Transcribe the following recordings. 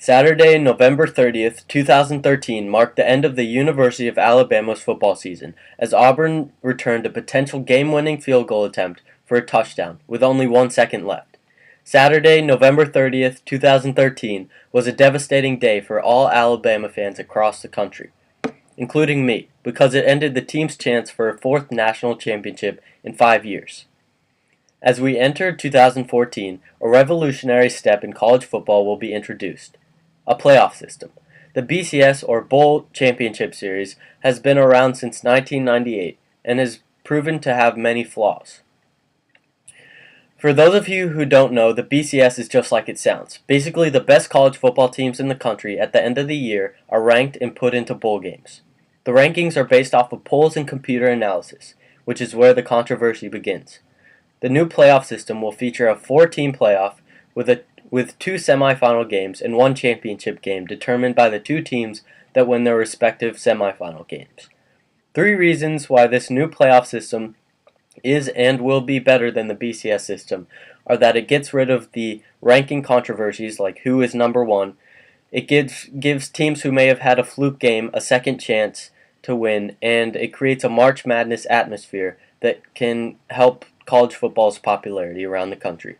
Saturday, November 30th, 2013 marked the end of the University of Alabama's football season as Auburn returned a potential game-winning field goal attempt for a touchdown with only 1 second left. Saturday, November 30th, 2013 was a devastating day for all Alabama fans across the country, including me, because it ended the team's chance for a fourth national championship in 5 years. As we enter 2014, a revolutionary step in college football will be introduced: a playoff system. The BCS, or Bowl Championship Series, has been around since 1998 and has proven to have many flaws. For those of you who don't know, the BCS is just like it sounds. Basically, the best college football teams in the country at the end of the year are ranked and put into bowl games. The rankings are based off of polls and computer analysis, which is where the controversy begins. The new playoff system will feature a 4-team playoff with 2 semifinal games and 1 championship game determined by the 2 teams that win their respective semifinal games. 3 reasons why this new playoff system is and will be better than the BCS system are that it gets rid of the ranking controversies like who is number 1, it gives teams who may have had a fluke game a second chance to win, and it creates a March Madness atmosphere that can help college football's popularity around the country.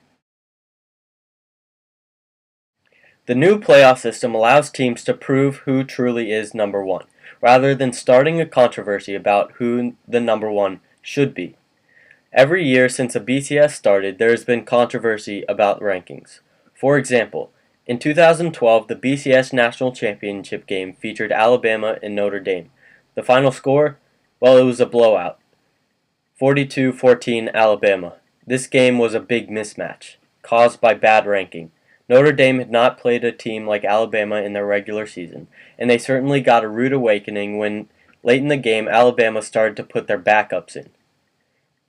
The new playoff system allows teams to prove who truly is number 1, rather than starting a controversy about who the number 1 should be. Every year since the BCS started, there has been controversy about rankings. For example, in 2012, the BCS National Championship game featured Alabama and Notre Dame. The final score? Well, it was a blowout. 42-14 Alabama. This game was a big mismatch, caused by bad ranking. Notre Dame had not played a team like Alabama in their regular season, and they certainly got a rude awakening when, late in the game, Alabama started to put their backups in.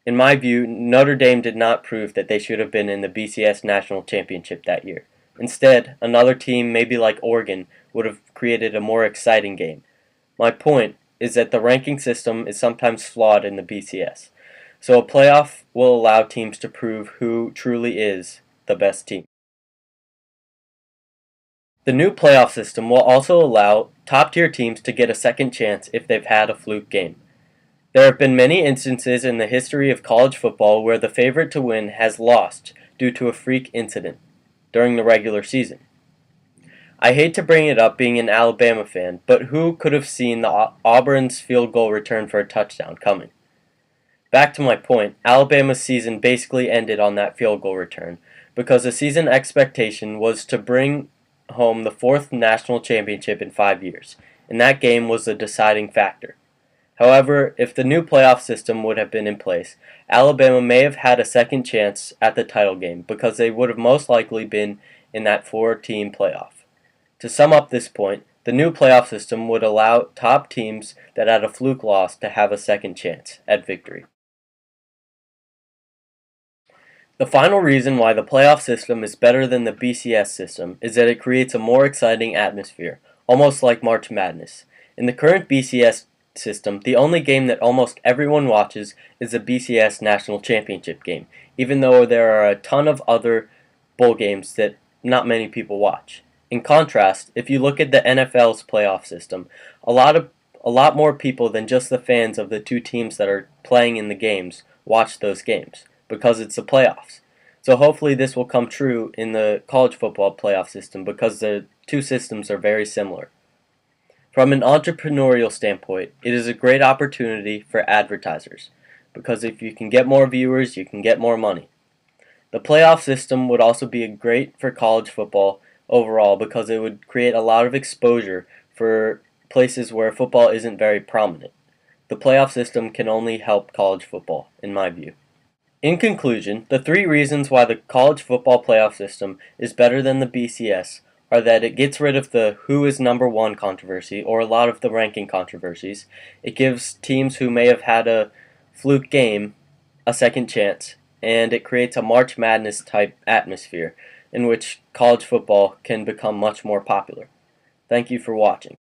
In my view, Notre Dame did not prove that they should have been in the BCS National Championship that year. Instead, another team, maybe like Oregon, would have created a more exciting game. My point is that the ranking system is sometimes flawed in the BCS, so a playoff will allow teams to prove who truly is the best team. The new playoff system will also allow top-tier teams to get a second chance if they've had a fluke game. There have been many instances in the history of college football where the favorite to win has lost due to a freak incident during the regular season. I hate to bring it up being an Alabama fan, but who could have seen the Auburn's field goal return for a touchdown coming? Back to my point, Alabama's season basically ended on that field goal return because the season expectation was to bring home the 4th national championship in 5 years, and that game was the deciding factor. However, if the new playoff system would have been in place, Alabama may have had a second chance at the title game because they would have most likely been in that 4-team playoff. To sum up this point, the new playoff system would allow top teams that had a fluke loss to have a second chance at victory. The final reason why the playoff system is better than the BCS system is that it creates a more exciting atmosphere, almost like March Madness. In the current BCS system, the only game that almost everyone watches is the BCS National Championship game, even though there are a ton of other bowl games that not many people watch. In contrast, if you look at the NFL's playoff system, a lot more people than just the fans of the 2 teams that are playing in the games watch those games, because it's the playoffs. So hopefully this will come true in the college football playoff system because the 2 systems are very similar. From an entrepreneurial standpoint, it is a great opportunity for advertisers, because if you can get more viewers, you can get more money. The playoff system would also be great for college football overall because it would create a lot of exposure for places where football isn't very prominent. The playoff system can only help college football, in my view. In conclusion, the 3 reasons why the college football playoff system is better than the BCS are that it gets rid of the who is number 1 controversy, or a lot of the ranking controversies. It gives teams who may have had a fluke game a second chance, and it creates a March Madness type atmosphere in which college football can become much more popular. Thank you for watching.